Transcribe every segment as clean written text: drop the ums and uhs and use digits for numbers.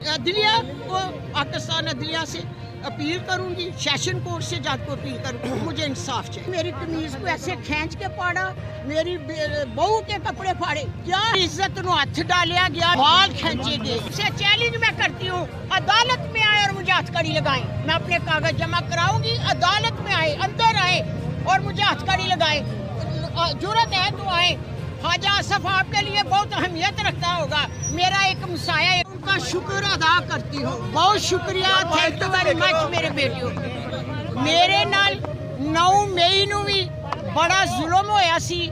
عدلیہ کو پاکستان عدلیہ سے اپیل کروں گی, سیشن کورٹ سے جج کو اپیل کروں گی, مجھے انصاف چاہیے. میری قمیض کو ایسے کھینچ کے پاڑا, میری بہو کے کپڑے پھاڑے, کیا عزت نو ہاتھ ڈالیا گیا, بال کھینچے گئے. اسے چیلنج میں کرتی ہوں, عدالت میں آئے اور مجھے ہاتھ کڑی لگائیں. میں اپنے کاغذ جمع کراؤں گی, عدالت میں آئے, اندر آئے اور مجھے ہاتھ کڑی لگائے. جرأت ہے تو آئے. خواجہ آصف آپ کے لیے بہت اہمیت رکھتا ہوگا, میرا ایک مسایہ ہے, ان کا شکر ادا کرتی ہوں. بہت شکریہ, تھینک یو ویری مچ میرے بیٹیوں. میرے نال 9 مئی نو بھی بڑا ظلم ہویا سی,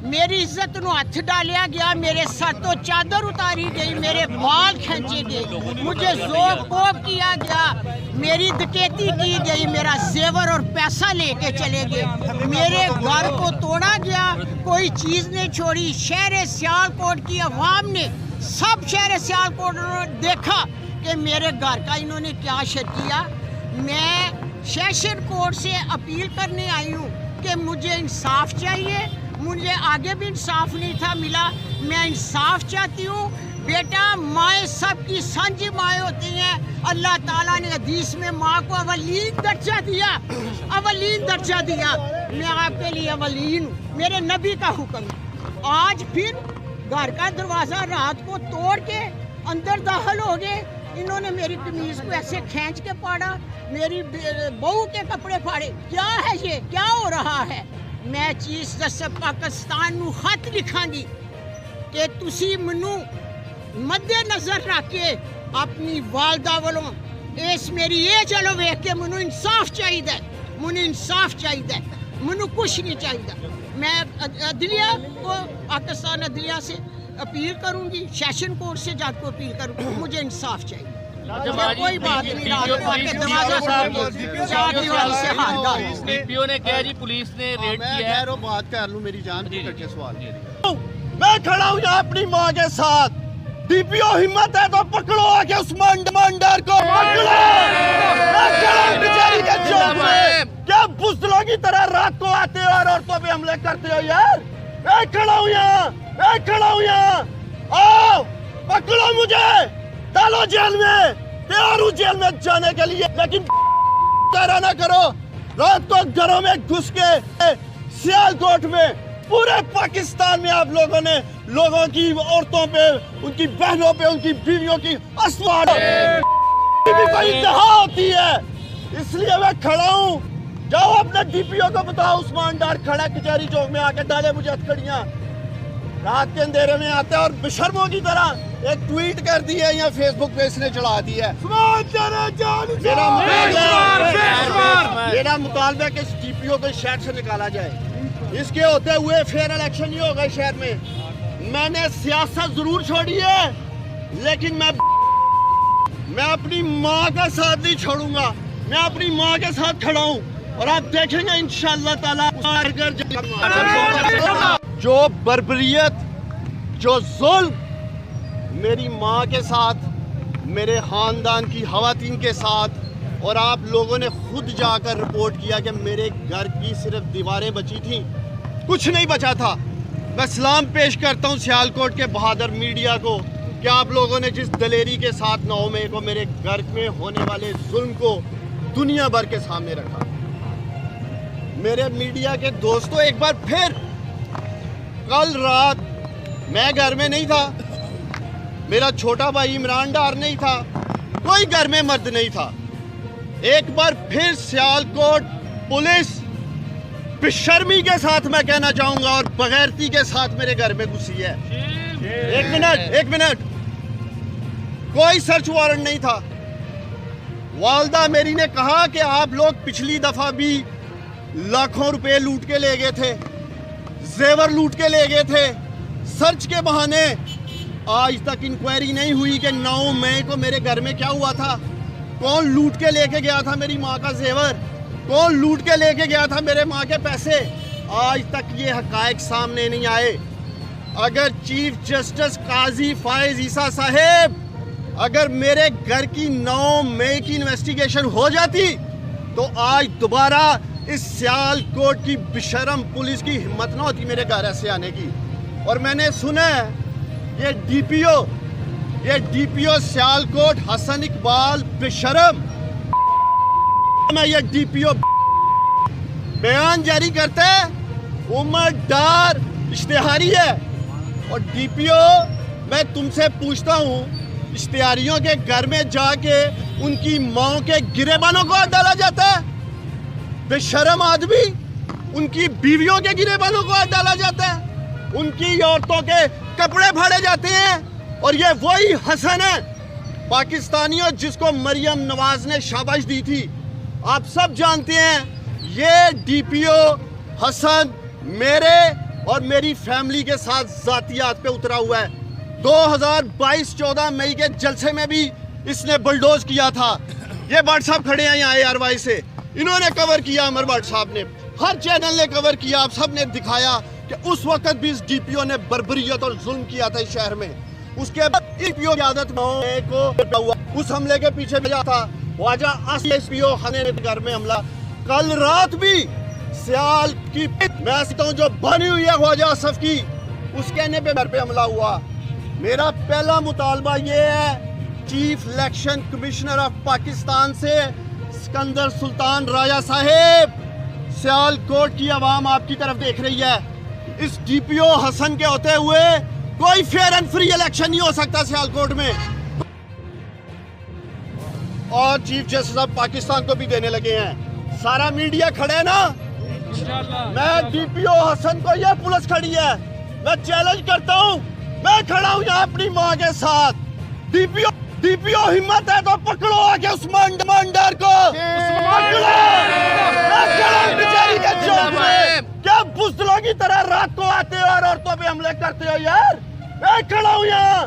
میری عزت نو ہاتھ ڈالیا گیا, میرے سر تو چادر اتاری گئی, میرے بال کھینچے گئے, مجھے ذوق کوب کیا گیا, میری ڈکیتی کی گئی, میرا زیور اور پیسہ لے کے چلے گئے, میرے گھر کو توڑا گیا, کوئی چیز نہیں چھوڑی. شہر سیالکوٹ کی عوام نے, سب شہر سیالکوٹ نے دیکھا کہ میرے گھر کا انہوں نے کیا شر کیا. میں سیشن کورٹ سے اپیل کرنے آئی ہوں کہ مجھے انصاف چاہیے. مجھے آگے بھی انصاف نہیں تھا ملا, میں انصاف چاہتی ہوں. بیٹا, مائیں سب کی سانجھی مائیں ہوتی ہیں. اللہ تعالیٰ نے حدیث میں ماں کو اولین درجہ دیا, اولین درجہ دیا. میں آپ کے لیے اولین ہوں, میرے نبی کا حکم ہے. آج پھر گھر کا دروازہ رات کو توڑ کے اندر داخل ہو گئے. انہوں نے میری قمیض کو ایسے کھینچ کے پاڑا, میری بہو کے کپڑے پھاڑے. کیا ہے یہ, کیا ہو رہا ہے؟ میں چیف جسٹس پاکستان نو خط لکھاں گی کہ تسی منو مد نظر رکھ کے اپنی والدہ والوں اس میری یہ چلو ویکھ کے منو انصاف چاہیے, منو انصاف چاہیے, منو کچھ نہیں چاہیے. میں عدلیہ کو پاکستان عدلیہ سے اپیل کروں گی, سیشن کورٹ سے جج کو اپیل کروں گی, مجھے انصاف چاہیے. کوئی بات نہیں, ڈیپیو نے کہا جی پولیس نے ریڈ کیا ہے. بات کر لوں میری جان کی کر کے سوال. میں کھڑا ہوں یہاں اپنی ماں کے ساتھ. ڈی پی او ہمت ہے تو پکڑو آ کے اس مانڈر کو, پکڑو. میں کھڑا ہوں بیچاری کے چوک میں, کیا بزدلوں کی طرح رات کو آتے ہو اور عورتوں پہ حملے کرتے ہو یار. میں کھڑا ہوں یہاں, میں کھڑا ہوں یہاں, آؤ پکڑو مجھے, ڈالو جیل میں. تیار ہوں جیل میں جانے کے لیے, لیکن طرح نہ کرو. رات کو گھروں میں گھس کے سیالکوٹ میں پورے پاکستان میں آپ لوگوں نے لوگوں کی عورتوں پہ, ان کی بہنوں پہ, ان کی بیویوں کی اسوار بھی کوئی انتہا ہوتی ہے. اس لیے میں کھڑا ہوں. جاؤ اپنے ڈی پی او کو بتاؤ عثمان ڈار کھڑا کچہری چوک میں آ کے ڈالے مجھے ہتھکڑیاں. رات کے اندھیرے میں آتے ہیں اور بشرموں کی طرح ایک ٹویٹ کر دی ہے یا فیس بک پہ اس نے چڑھا دی ہے. میرا مطالبہ ہے کہ اس ڈی پی او کو شہر سے نکالا جائے. اس کے ہوتے ہوئے فیئر الیکشن نہیں ہوگا شہر میں. میں نے سیاست ضرور چھوڑی ہے, لیکن میں اپنی ماں کا ساتھ نہیں چھوڑوں گا. میں اپنی ماں کے ساتھ کھڑا ہوں اور آپ دیکھیں گے انشاءاللہ تعالیٰ جو بربریت, جو ظلم میری ماں کے ساتھ, میرے خاندان کی خواتین کے ساتھ, اور آپ لوگوں نے خود جا کر رپورٹ کیا کہ میرے گھر کی صرف دیواریں بچی تھیں, کچھ نہیں بچا تھا. میں سلام پیش کرتا ہوں سیالکوٹ کے بہادر میڈیا کو کہ آپ لوگوں نے جس دلیری کے ساتھ 9 مئی کو میرے گھر میں ہونے والے ظلم کو دنیا بھر کے سامنے رکھا. میرے میڈیا کے دوستوں, ایک بار پھر کل رات میں گھر میں نہیں تھا, میرا چھوٹا بھائی عمران ڈار نہیں تھا, کوئی گھر میں مرد نہیں تھا. ایک بار پھر سیالکوٹ پولیس بشرمی کے ساتھ میں کہنا چاہوں گا اور بغیرتی کے ساتھ میرے گھر میں گھسی ہے. ایک منٹ, کوئی سرچ وارنٹ نہیں تھا. والدہ میری نے کہا کہ آپ لوگ پچھلی دفعہ بھی لاکھوں روپے لوٹ کے لے گئے تھے, زیور لوٹ کے لے گئے تھے. سرچ کے بہانے آج تک انکوائری نہیں ہوئی کہ 9 مئی کو میرے گھر میں کیا ہوا تھا, کون لوٹ کے لے کے گیا تھا میری ماں کا زیور, کون لوٹ کے لے کے گیا تھا میرے ماں کے پیسے. آج تک یہ حقائق سامنے نہیں آئے. اگر چیف جسٹس قاضی فائز عیسیٰ صاحب, اگر میرے گھر کی 9 مئی کی انویسٹیگیشن ہو جاتی تو آج دوبارہ اس سیالکوٹ کی بشرم پولیس کی ہمت نہ ہوتی میرے گھر ایسے آنے کی. اور میں نے سنا ہے یہ ڈی پی او یہ ڈی پی او سیالکوٹ حسن اقبال بشرم میں یہ ڈی پی او بیان جاری کرتا ہے، عمر ڈار اشتہاری ہے. اور ڈی پی او میں تم سے پوچھتا ہوں، اشتہاریوں کے گھر میں جا کے ان کی ماؤں کے گریبانوں کو ہاتھ ڈالا جاتا ہے؟ بے شرم آدمی، ان کی بیویوں کے گریبانوں کو ہاتھ ڈالا جاتا ہے، ان کی عورتوں کے کپڑے پھاڑے جاتے ہیں. اور یہ وہی حسن ہے پاکستانیوں جس کو مریم نواز نے شاباش دی تھی. آپ سب جانتے ہیں یہ ڈی پی او حسن میرے اور میری فیملی کے ساتھ ذاتیات پہ اترا ہوا ہے. 2022-14 مئی کے جلسے میں بھی اس نے بلڈوز کیا تھا. یہ بھٹ صاحب کھڑے ہیں یہاں ARY سے، انہوں نے کور کیا، عمر بھٹ صاحب نے، ہر چینل نے کور کیا. آپ سب نے دکھایا کہ اس وقت بھی اس ڈی پی او نے بربریت اور ظلم کیا تھا اس شہر میں. اس کے بعد ڈی پی او کی عادت کو اس حملے کے پیچھے بھیجا تھا خواجہ ایس پی او خانے کے گھر میں حملہ. کل رات بھی سیال کی میں سکتا ہوں جو بنی ہوئی ہے خواجہ آصف کی، اس کہنے پہ گھر پہ حملہ ہوا. میرا پہلا مطالبہ یہ ہے chief election commissioner of Pakistan سے، سکندر سلطان راجہ صاحب، سیالکوٹ کی عوام آپ کی طرف دیکھ رہی ہے. اس ڈی پی او حسن کے ہوتے ہوئے کوئی فیئر اینڈ فری الیکشن نہیں ہو سکتا سیالکوٹ میں. اور چیف جسٹس آف پاکستان کو بھی دینے لگے ہیں. سارا میڈیا کھڑے ہیں نا. میں ڈی پی او حسن کو، یہ پولیس کھڑی ہے، میں چیلنج کرتا ہوں، میں کھڑا ہوں یہاں اپنی ماں کے ساتھ. ڈی پی او ہمت ہے تو پکڑو آ کے عثمان ڈر کو، پکڑو. بیچاری کے چوک میں کیا بزدلوں کی طرح رات کو آتے ہو اور عورتوں پہ حملے کرتے ہو یار. میں کھڑا ہوں یہاں،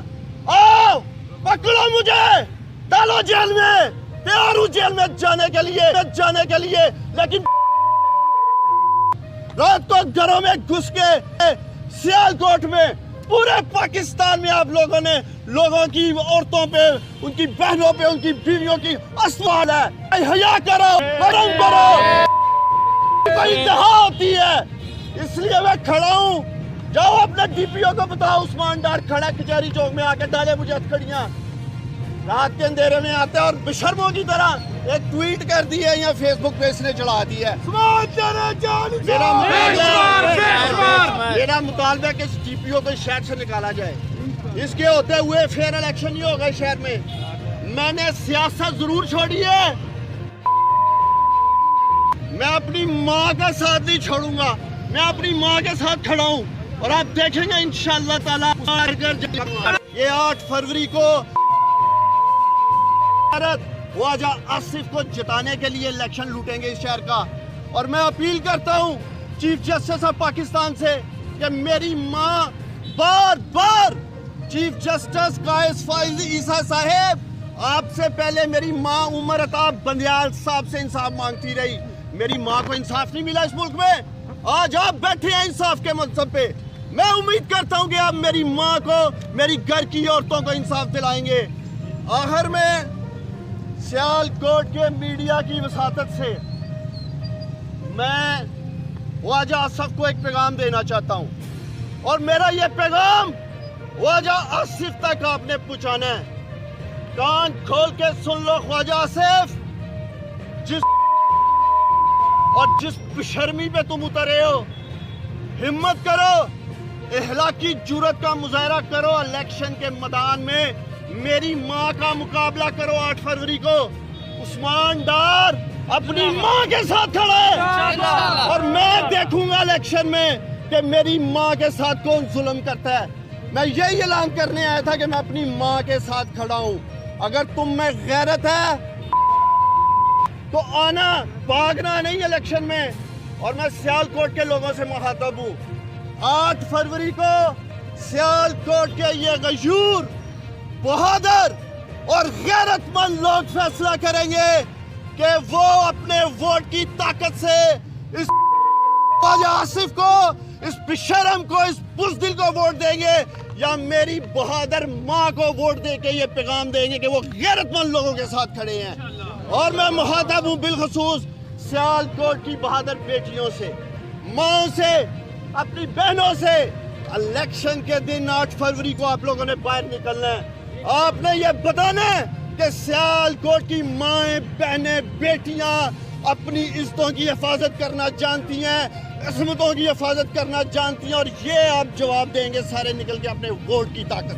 آؤ پکڑو مجھے، ڈالو جیل میں. تیار ہوں جیل میں جانے کے لیے لیکن رات کو گھروں میں گھس کے سیالکوٹ میں پورے پاکستان میں آپ لوگوں نے لوگوں کی عورتوں پہ، ان کی بہنوں پہ، ان کی بیویوں کی اسوال ہے. حیا کرو، کرم کرو، کوئی انتہا ہوتی ہے. اس لیے میں کھڑا ہوں. جاؤ اپنے ڈی پی او کو بتاؤ عثمان ڈار کھڑا کچہری چوک میں آ کے ڈالے مجھے ہتھکڑیاں. رات کے اندھیرے میں آتے ہیں اور بشرموں کی طرح ایک ٹویٹ کر دی ہے یا فیس بک پہ اس نے چڑھا دی ہے. میرا مطالبہ ہے کہ اس ڈی پی او کو اس شہر سے نکالا جائے. اس کے ہوتے ہوئے فیئر الیکشن نہیں ہوگا شہر میں. میں نے سیاست ضرور چھوڑی ہے، میں اپنی ماں کا ساتھ نہیں چھوڑوں گا. میں اپنی ماں کے ساتھ کھڑا ہوں اور آپ دیکھیں گے انشاءاللہ تعالیٰ. یہ 8 فروری کو خواجہ آصف کو جتانے کے لیے الیکشن لوٹیں گے اس شہر کا. اور میں اپیل کرتا ہوں چیف جسٹس آف پاکستان سے کہ میری ماں بار بار، چیف جسٹس قائس فائز عیسیٰ صاحب، آپ سے پہلے میری ماں عمر عطا بندیال صاحب سے انصاف مانگتی رہی. میری ماں کو انصاف نہیں ملا اس ملک میں. آج آپ بیٹھے ہیں انصاف کے منصب پہ. میں امید کرتا ہوں کہ آپ میری ماں کو، میری گھر کی عورتوں کو انصاف دلائیں گے. آخر میں سیالکوٹ کے میڈیا کی وساطت سے میں خواجہ آصف کو ایک پیغام دینا چاہتا ہوں، اور میرا یہ پیغام خواجہ آصف تک آپ نے پہنچانا ہے. کان کھول کے سن لو خواجہ آصف، جس بشرمی پہ تم اترے ہو، ہمت کرو، اخلاقی جرات کا مظاہرہ کرو. الیکشن کے میدان میں میری ماں کا مقابلہ کرو. 8 فروری کو عثمان ڈار اپنی ماں کے ساتھ کھڑا ہے اور میں دیکھوں گا الیکشن میں کہ میری ماں کے ساتھ کون ظلم کرتا ہے. میں یہی اعلان کرنے آیا تھا کہ میں اپنی ماں کے ساتھ کھڑا ہوں. اگر تم میں غیرت ہے تو آنا، بھاگنا نہیں الیکشن میں. اور میں سیالکوٹ کے لوگوں سے مخاطب ہوں. 8 فروری کو سیالکوٹ کے یہ غیور، بہادر اور غیرت مند لوگ فیصلہ کریں گے کہ وہ اپنے ووٹ کی طاقت سے اس خواجہ آصف کو، اس بشرم کو، اس بزدل کو ووٹ دیں گے، یا میری بہادر ماں کو ووٹ دے کے یہ پیغام دیں گے کہ وہ غیرت مند لوگوں کے ساتھ کھڑے ہیں. اور میں مخاطب ہوں بالخصوص سیالکوٹ کی بہادر بیٹیوں سے، ماں سے، اپنی بہنوں سے. الیکشن کے دن 8 فروری کو آپ لوگوں نے باہر نکلنا ہے. آپ نے یہ بتانا ہے کہ سیالکوٹ کی مائیں بہنیں بیٹیاں اپنی عزتوں کی حفاظت کرنا جانتی ہیں, عصمتوں کی حفاظت کرنا جانتی ہیں, اور یہ آپ جواب دیں گے سارے نکل کے اپنے ووٹ کی طاقت.